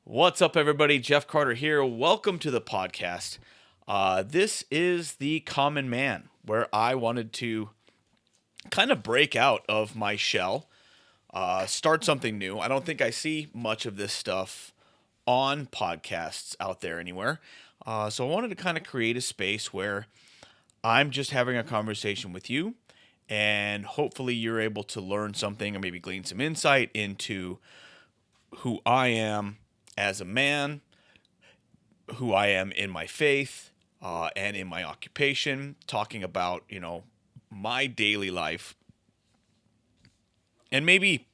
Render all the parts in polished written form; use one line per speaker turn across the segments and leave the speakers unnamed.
What's up, everybody? Jeff Carter here. Welcome to the podcast. This is the Common Man, where I wanted to kind of break out of my shell, start something new. I don't think I see much of this stuff on podcasts out there anywhere. So I wanted to kind of create a space where I'm just having a conversation with you, and hopefully you're able to learn something or maybe glean some insight into who I am as a man, who I am in my faith, and in my occupation, talking about, my daily life, and maybe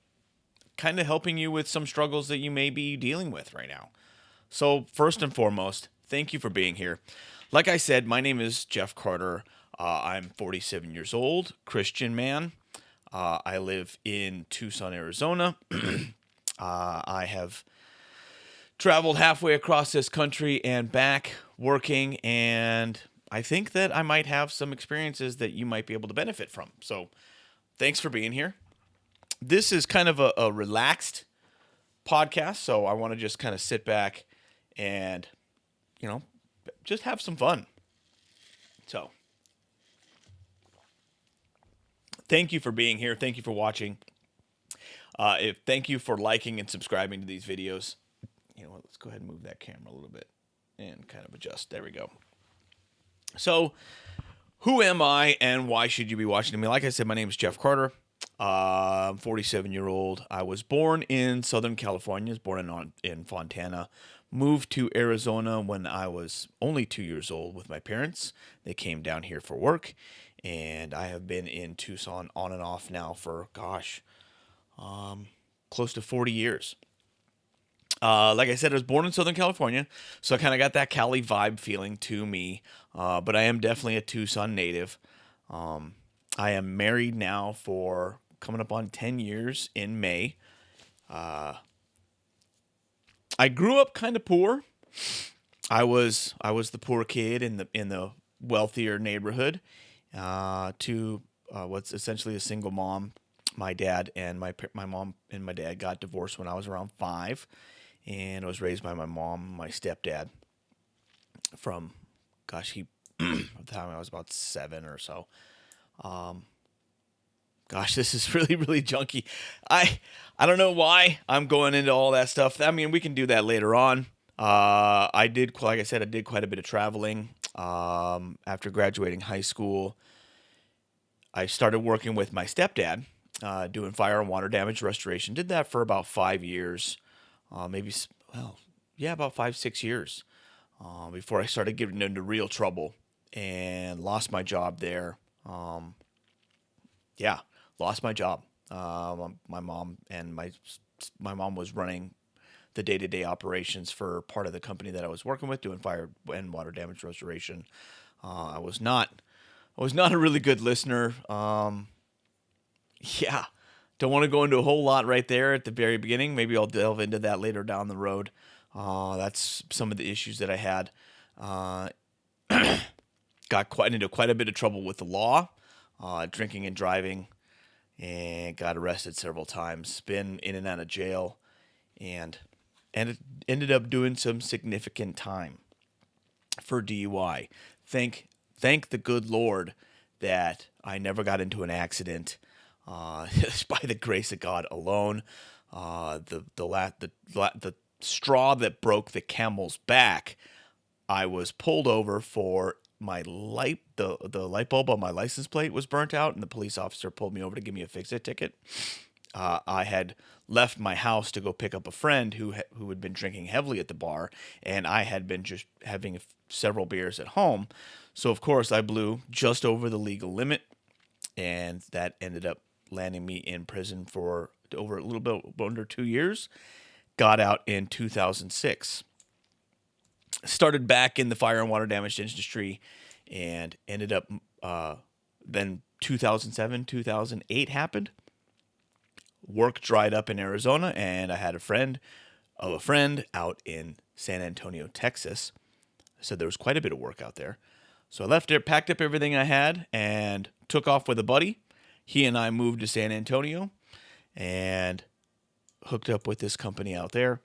kind of helping you with some struggles that you may be dealing with right now. So, first and foremost, thank you for being here. Like I said, my name is Jeff Carter. I'm 47 years old, Christian man. I live in Tucson, Arizona. I have traveled halfway across this country and back working, and I think that I might have some experiences that you might be able to benefit from. So, thanks for being here. This is kind of a relaxed podcast, so I want to just kind of sit back and, you know, just have some fun. So, thank you for being here. Thank you for watching. Thank you for liking and subscribing to these videos. You know what? Let's go ahead and move that camera a little bit and kind of adjust. There we go. So, who am I and why should you be watching me? Like I said, my name is Jeff Carter. I'm 47-year-old. I was born in Southern California. I was born in Fontana. Moved to Arizona when I was only 2 years old with my parents. They came down here for work, and I have been in Tucson on and off now for, close to 40 years. Like I said, I was born in Southern California, so I kind of got that Cali vibe feeling to me. But I am definitely a Tucson native. I am married now for coming up on 10 years in May. I grew up kind of poor. I was the poor kid in the wealthier neighborhood. To what's essentially a single mom. My dad and my mom and my dad got divorced when I was around 5, and I was raised by my mom and my stepdad from, he by the time I was about 7 or so. This is really, really junky. I don't know why I'm going into all that stuff. I mean, we can do that later on. Like I said, I did quite a bit of traveling. After graduating high school, I started working with my stepdad, doing fire and water damage restoration. Did that for about 5 years, about 5, 6 years, before I started getting into real trouble and lost my job there. Lost my job. My mom was running the day-to-day operations for part of the company that I was working with, doing fire and water damage restoration. I was not a really good listener. Don't want to go into a whole lot right there at the very beginning. Maybe I'll delve into that later down the road. That's some of the issues that I had. Got into quite a bit of trouble with the law, drinking and driving, and got arrested several times. Been in and out of jail, and it ended up doing some significant time for DUI. Thank the good Lord that I never got into an accident. It's by the grace of God alone. The straw that broke the camel's back. I was pulled over for my the light bulb on my license plate was burnt out, and the police officer pulled me over to give me a fix-it ticket. I had left my house to go pick up a friend who had been drinking heavily at the bar, and I had been just having several beers at home. So, of course, I blew just over the legal limit, and that ended up landing me in prison for over a little bit under 2 years. Got out in 2006. Started back in the fire and water damage industry, and ended up then 2007, 2008 happened. Work dried up in Arizona, and I had a friend of a friend out in San Antonio, Texas. So there was quite a bit of work out there. So I left there, packed up everything I had, and took off with a buddy. He and I moved to San Antonio and hooked up with this company out there.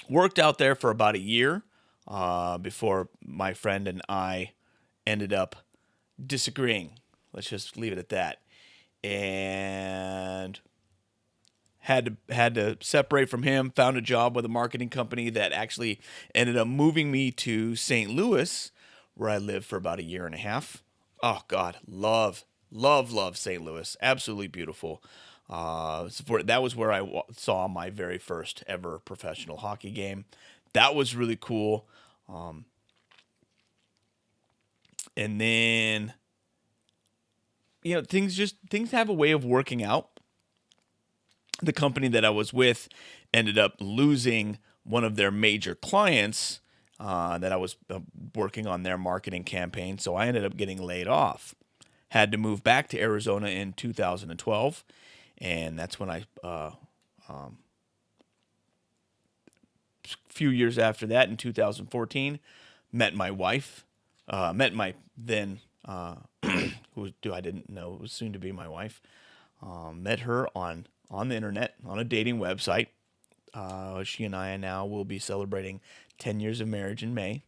Worked out there for about a year before my friend and I ended up disagreeing. Let's just leave it at that. And had to separate from him. Found a job with a marketing company that actually ended up moving me to St. Louis, where I lived for about a year and a half. Oh God, love St. Louis. Absolutely beautiful. That was where I saw my very first ever professional hockey game. That was really cool. And then, things have a way of working out. The company that I was with ended up losing one of their major clients that I was working on their marketing campaign. So I ended up getting laid off. Had to move back to Arizona in 2012. And that's when a few years after that, in 2014, met my wife. Met my then, who I didn't know was soon to be my wife. Met her on the internet, on a dating website. She and I now will be celebrating 10 years of marriage in May.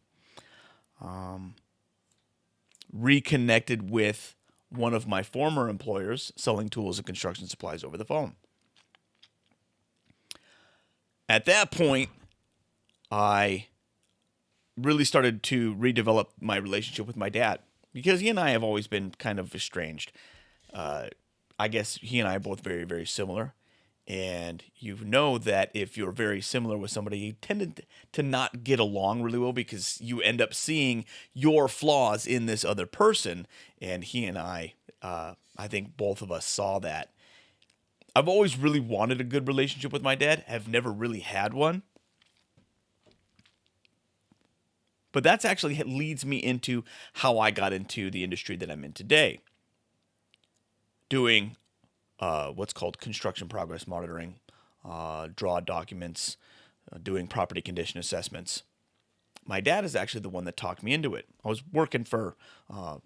Reconnected with one of my former employers selling tools and construction supplies over the phone. At that point, I really started to redevelop my relationship with my dad, because he and I have always been kind of estranged. I guess he and I are both very, very similar. And you know that if you're very similar with somebody, you tend to not get along really well, because you end up seeing your flaws in this other person. And he and I think both of us saw that. I've always really wanted a good relationship with my dad. Have never really had one. But that's actually leads me into how I got into the industry that I'm in today. Doing what's called construction progress monitoring, draw documents, doing property condition assessments. My dad is actually the one that talked me into it. I was working for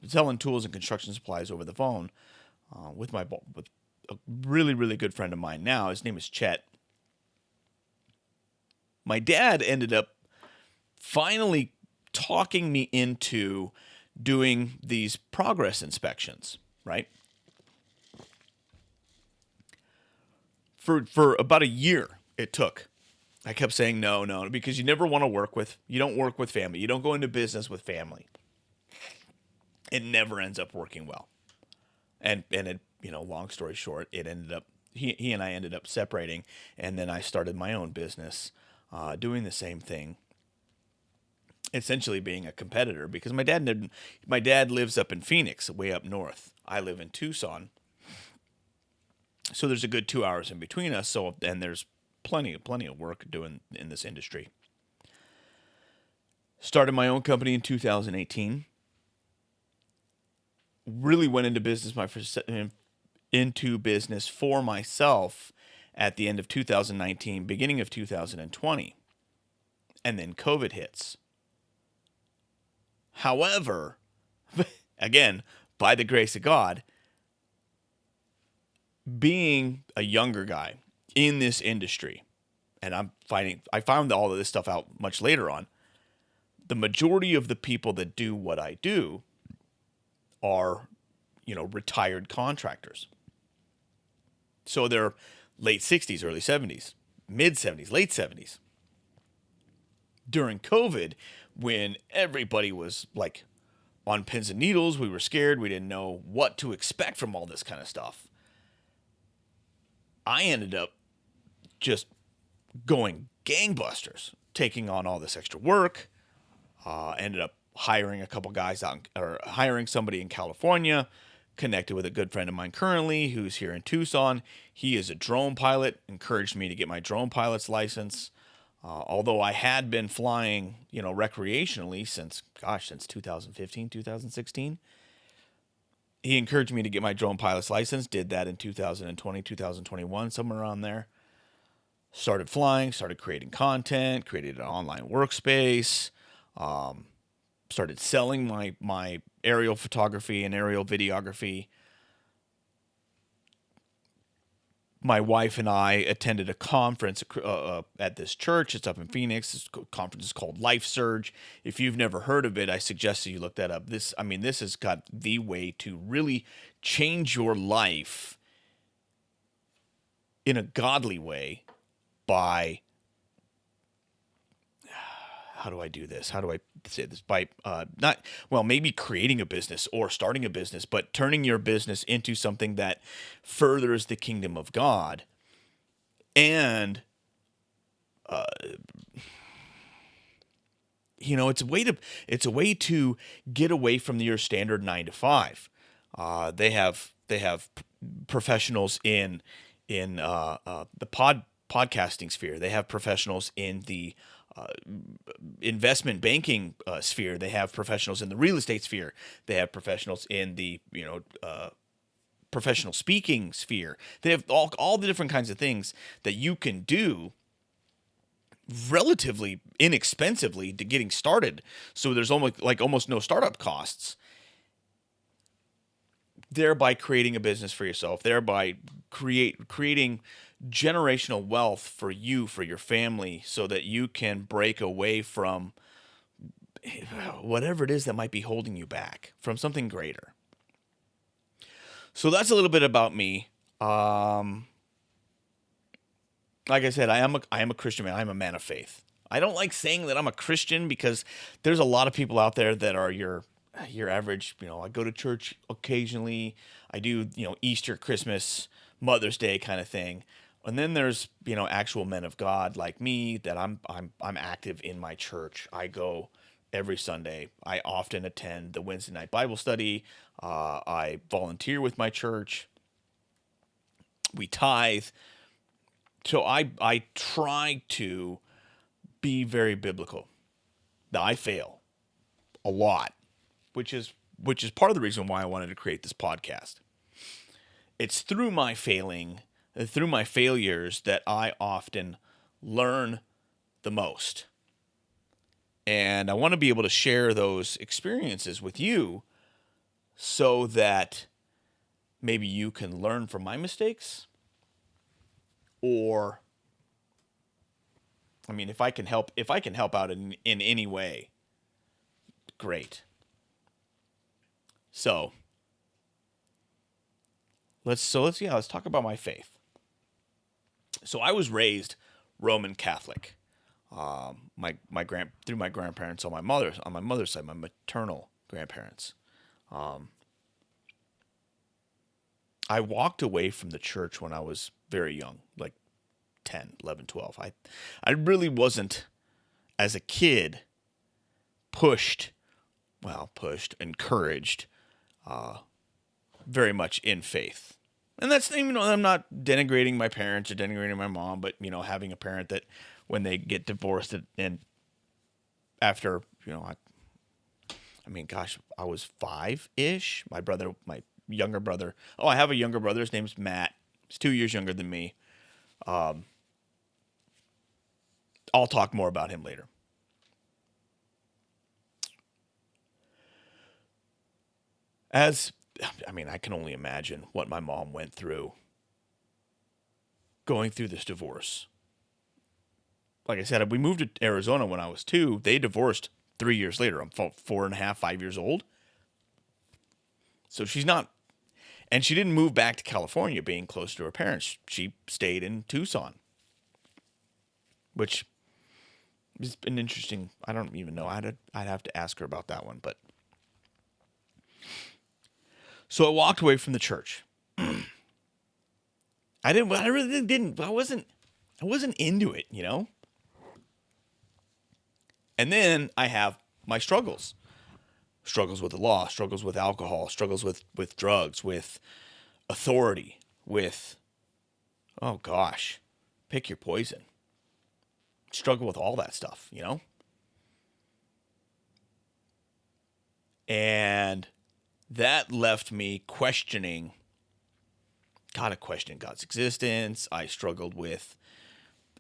selling tools and construction supplies over the phone with a really, really good friend of mine now. His name is Chet. My dad ended up finally talking me into doing these progress inspections, right? For about a year it took. I kept saying no, because you don't work with family. You don't go into business with family. It never ends up working well. And it, long story short, it ended up, he and I ended up separating, and then I started my own business, doing the same thing, essentially being a competitor, because my dad lives up in Phoenix, way up north. I live in Tucson. So there's a good 2 hours in between us. And there's plenty of work doing in this industry. Started my own company in 2018. Really went into business for myself at the end of 2019, beginning of 2020. And then COVID hits. However, again, by the grace of God, being a younger guy in this industry, and I found all of this stuff out much later on, the majority of the people that do what I do are, retired contractors. So they're late 60s, early 70s, mid 70s, late 70s. During COVID, when everybody was like on pins and needles, we were scared, we didn't know what to expect from all this kind of stuff. I ended up just going gangbusters, taking on all this extra work. Ended up hiring a couple guys hiring somebody in California. Connected with a good friend of mine currently who's here in Tucson. He is a drone pilot. Encouraged me to get my drone pilot's license. Although I had been flying, recreationally since 2015, 2016. He encouraged me to get my drone pilot's license. Did that in 2020, 2021, somewhere around there. Started flying, started creating content, created an online workspace, started selling my aerial photography and aerial videography. my wife and I attended a conference at this church. It's up in Phoenix. This conference is called Life Surge. If you've never heard of it, I suggest that you look that up. This has got the way to really change your life in a godly way by, how do I do this? How do I say this? By maybe creating a business or starting a business, but turning your business into something that furthers the kingdom of God. And, it's a way to get away from your standard 9 to 5. They have professionals in the podcasting sphere. They have professionals in the investment banking sphere. They have professionals in the real estate sphere. They have professionals in the professional speaking sphere. They have all the different kinds of things that you can do relatively inexpensively to getting started. So there's almost no startup costs. Thereby creating a business for yourself, thereby creating generational wealth for you, for your family, so that you can break away from whatever it is that might be holding you back from something greater. So that's a little bit about me. Like I said, I am a Christian man. I'm a man of faith. I don't like saying that I'm a Christian because there's a lot of people out there that are your average. I go to church occasionally. I do, Easter, Christmas, Mother's Day kind of thing. And then there's, actual men of God like me that I'm active in my church. I go every Sunday. I often attend the Wednesday night Bible study. I volunteer with my church. We tithe. So I try to be very biblical. Now I fail a lot, which is part of the reason why I wanted to create this podcast. It's through my failures that I often learn the most. And I want to be able to share those experiences with you so that maybe you can learn from my mistakes. Or, if I can help out in any way, great. So let's talk about my faith. So I was raised Roman Catholic. Through my grandparents on my mother's side, my maternal grandparents. I walked away from the church when I was very young, like 10, 11, 12. I really wasn't, as a kid, encouraged, very much in faith. And that's, I'm not denigrating my parents or denigrating my mom, but, having a parent that when they get divorced and after, I was 5-ish. My younger brother. Oh, I have a younger brother. His name's Matt. He's 2 years younger than me. I'll talk more about him later. I can only imagine what my mom went through going through this divorce. Like I said, we moved to Arizona when I was 2. They divorced 3 years later. I'm 4.5, 5 years old. So she's not, and she didn't move back to California being close to her parents. She stayed in Tucson, which is an interesting, I don't even know. I'd have to ask her about that one, but. So I walked away from the church. I wasn't into it, And then I have my struggles. Struggles with the law, struggles with alcohol, struggles with drugs, with authority, with, oh gosh, pick your poison. Struggle with all that stuff, And that left me questioning God's existence. I struggled with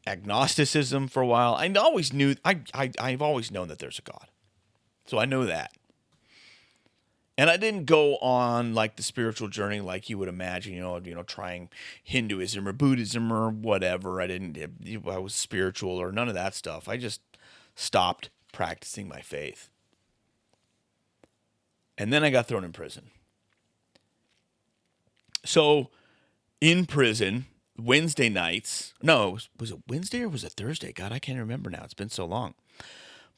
agnosticism for a while. I always knew, I've always known that there's a God. So I know that. And I didn't go on like the spiritual journey like you would imagine, trying Hinduism or Buddhism or whatever. I was spiritual or none of that stuff. I just stopped practicing my faith. And then I got thrown in prison. So in prison, Wednesday nights, no, was it Wednesday or was it Thursday? God, I can't remember now. It's been so long.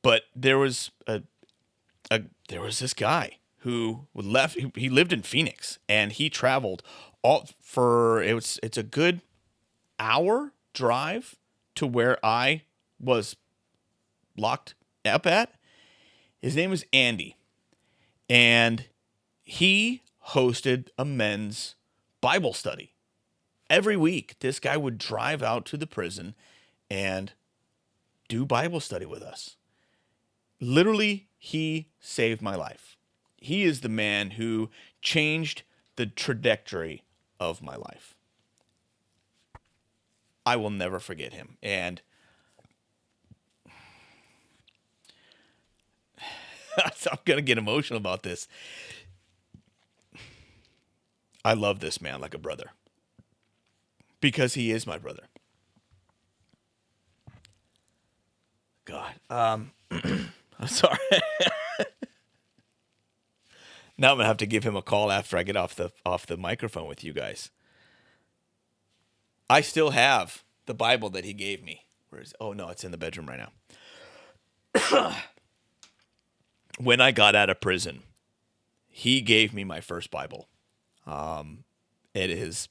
But there was this guy who left. He lived in Phoenix, and he traveled it's a good hour drive to where I was locked up at. His name was Andy, and he hosted a men's Bible study. Every week, this guy would drive out to the prison and do Bible study with us. Literally, he saved my life. He is the man who changed the trajectory of my life. I will never forget him. And I'm going to get emotional about this. I love this man like a brother. Because he is my brother. God. I'm sorry. Now I'm going to have to give him a call after I get off the microphone with you guys. I still have the Bible that he gave me. Oh, no, it's in the bedroom right now. When I got out of prison, he gave me my first Bible. It is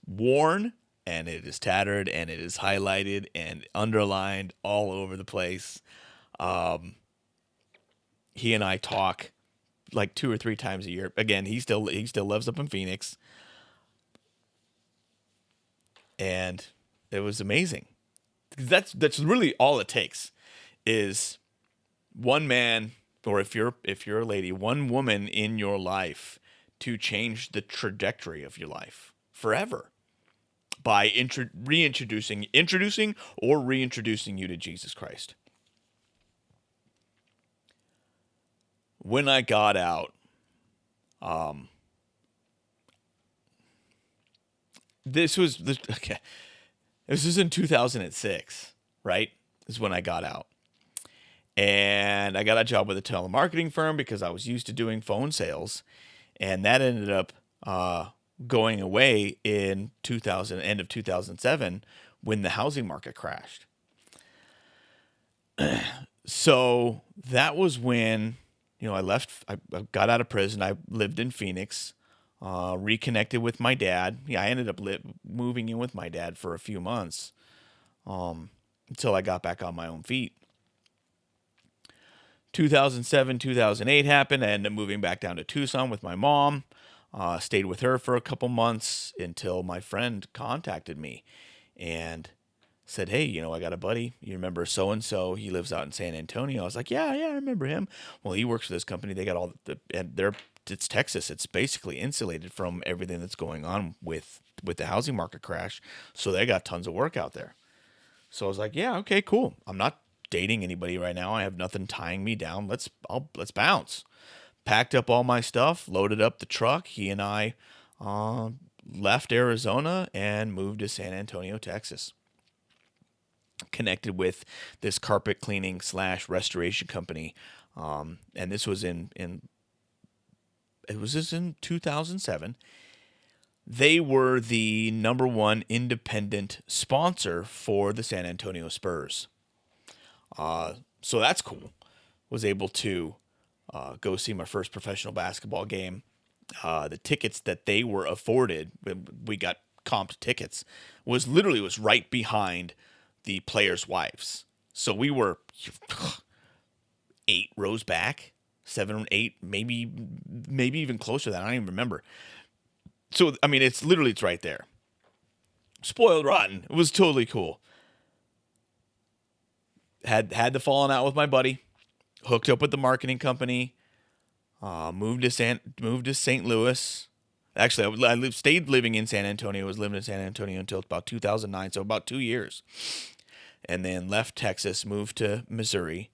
worn, and it is tattered, and it is highlighted and underlined all over the place. He and I talk like 2 or 3 times a year. Again, he still lives up in Phoenix. And it was amazing. That's really all it takes is one man, or if you're a lady, one woman in your life to change the trajectory of your life forever by introducing you to Jesus Christ. When I got out, this was in 2006, right? This is when I got out. And I got a job with a telemarketing firm because I was used to doing phone sales. And that ended up going away in end of 2007 when the housing market crashed. So that was when, I left. I got out of prison. I lived in Phoenix, reconnected with my dad. Yeah, I ended up moving in with my dad for a few months until I got back on my own feet. 2007, 2008 happened. I ended up moving back down to Tucson with my mom. Stayed with her for a couple months until my friend contacted me and said, "Hey, I got a buddy. You remember so-and-so? He lives out in San Antonio." I was like, yeah, I remember him. Well, he works for this company. They got it's Texas. It's basically insulated from everything that's going on with the housing market crash. So they got tons of work out there. So I was like, yeah, okay, cool. I'm not dating anybody right now. I have nothing tying me down. Let's bounce. Packed up all my stuff, loaded up the truck. He and I left Arizona and moved to San Antonio, Texas. Connected with this carpet cleaning / restoration company, and this was in 2007. They were the number one independent sponsor for the San Antonio Spurs. So that's cool. Was able to go see my first professional basketball game. The tickets that they were afforded, we got comped tickets, was right behind the players' wives. So we were 8 rows back, 7 or 8, maybe even closer to that. I don't even remember. So, I mean, it's right there. Spoiled rotten. It was totally cool. Had the falling out with my buddy, hooked up with the marketing company, moved to St. Louis. Actually, I stayed living in San Antonio. I was living in San Antonio until about 2009, so about 2 years. And then left Texas, moved to Missouri,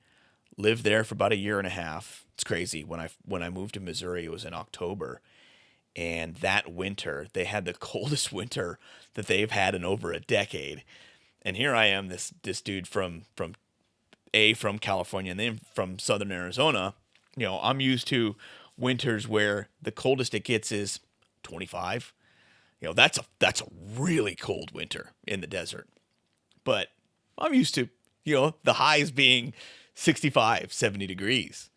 lived there for about a year and a half, It's crazy. When I moved to Missouri, it was in October, and that winter they had the coldest winter that they've had in over a decade. And here I am, this dude from California and then from Southern Arizona. I'm used to winters where the coldest it gets is 25. That's a really cold winter in the desert. But I'm used to, the highs being 65, 70 degrees.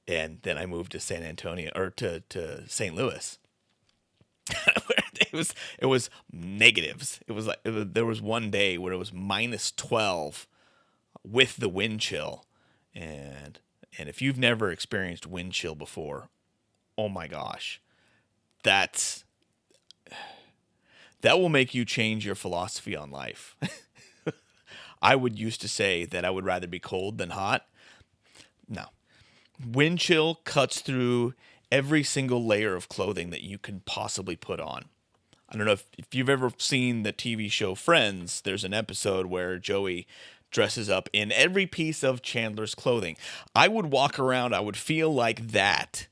And then I moved to San Antonio or to St. Louis. it was negatives. There was one day where it was minus 12 with the wind chill. And if you've never experienced wind chill before, oh my gosh, that will make you change your philosophy on life. I would used to say that I would rather be cold than hot. No. Wind chill cuts through every single layer of clothing that you can possibly put on. I don't know if you've ever seen the TV show Friends. There's an episode where Joey dresses up in every piece of Chandler's clothing. I would walk around, I would feel like that.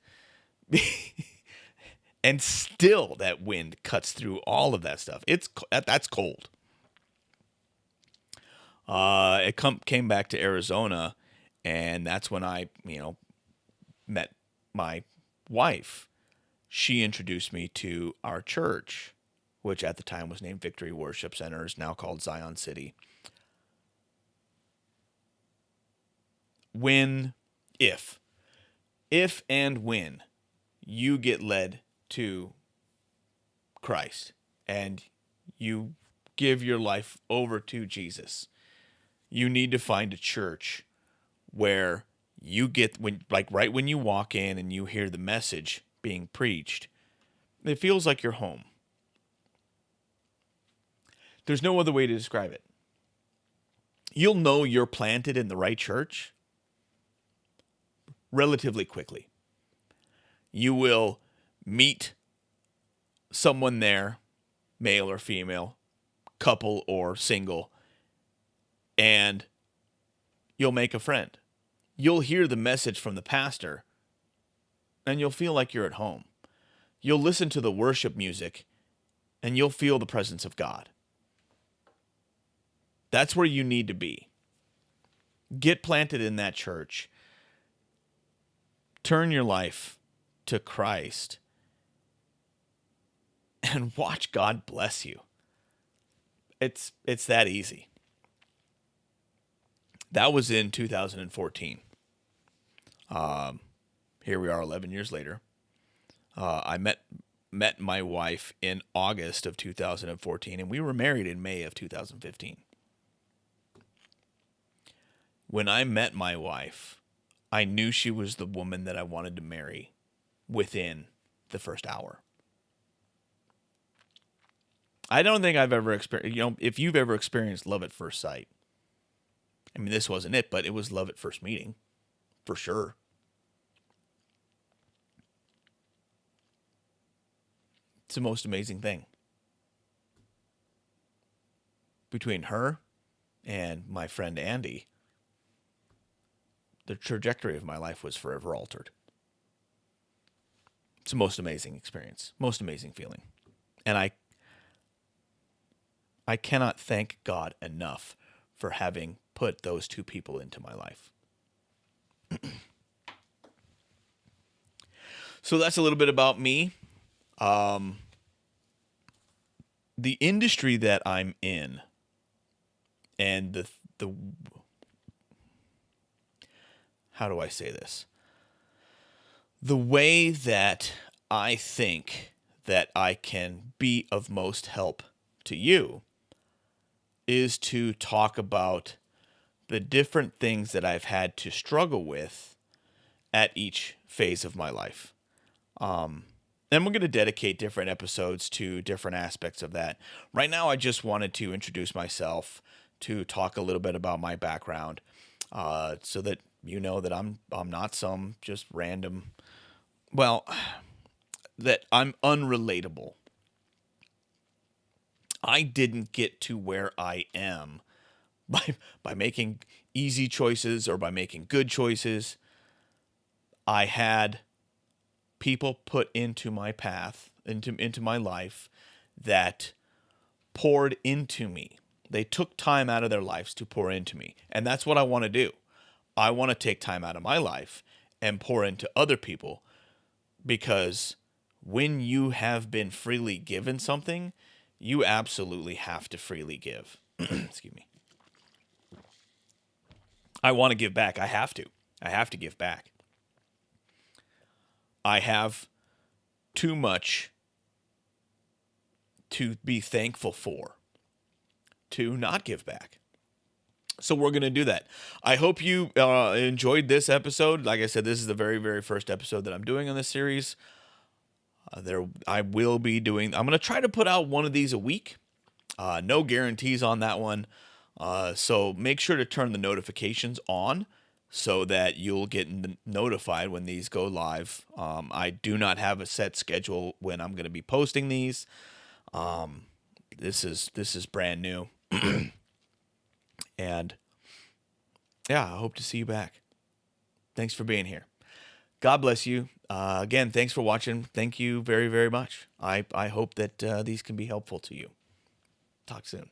And still that wind cuts through all of that stuff. That's cold. Came back to Arizona, and that's when I, met my wife. She introduced me to our church, which at the time was named Victory Worship Center, is now called Zion City. If and when you get led to Christ and you give your life over to Jesus, you need to find a church where you get, right when you walk in and you hear the message being preached, it feels like you're home. There's no other way to describe it. You'll know you're planted in the right church relatively quickly. You will meet someone there, male or female, couple or single, and you'll make a friend. You'll hear the message from the pastor, and you'll feel like you're at home. You'll listen to the worship music, and you'll feel the presence of God. That's where you need to be. Get planted in that church. Turn your life to Christ and watch God bless you. It's that easy. That was in 2014. Here we are 11 years later. I met my wife in August of 2014, and we were married in May of 2015. When I met my wife, I knew she was the woman that I wanted to marry within the first hour. I don't think I've ever experienced, if you've ever experienced love at first sight. I mean, this wasn't it, but it was love at first meeting, for sure. It's the most amazing thing. Between her and my friend Andy, the trajectory of my life was forever altered. It's the most amazing experience, most amazing feeling. And I cannot thank God enough for having put those two people into my life. So that's a little bit about me. The industry that I'm in and the how do I say this? The way that I think that I can be of most help to you is to talk about the different things that I've had to struggle with at each phase of my life. And we're going to dedicate different episodes to different aspects of that. Right now, I just wanted to introduce myself, to talk a little bit about my background, so that you know that I'm not some just random, that I'm unrelatable. I didn't get to where I am by making easy choices or by making good choices. I had people put into my path, into my life, that poured into me. They took time out of their lives to pour into me. And that's what I want to do. I want to take time out of my life and pour into other people, because when you have been freely given something, you absolutely have to freely give. Excuse me. I want to give back. I have to. I have to give back. I have too much to be thankful for to not give back. So we're going to do that. I hope you enjoyed this episode. Like I said, this is the very, very first episode that I'm doing on this series. I will be doing, I'm going to try to put out one of these a week. No guarantees on that one. So make sure to turn the notifications on so that you'll get notified when these go live. I do not have a set schedule when I'm going to be posting these. This is brand new. And yeah, I hope to see you back. Thanks for being here. God bless you. Again, thanks for watching. Thank you very, very much. I hope that these can be helpful to you. Talk soon.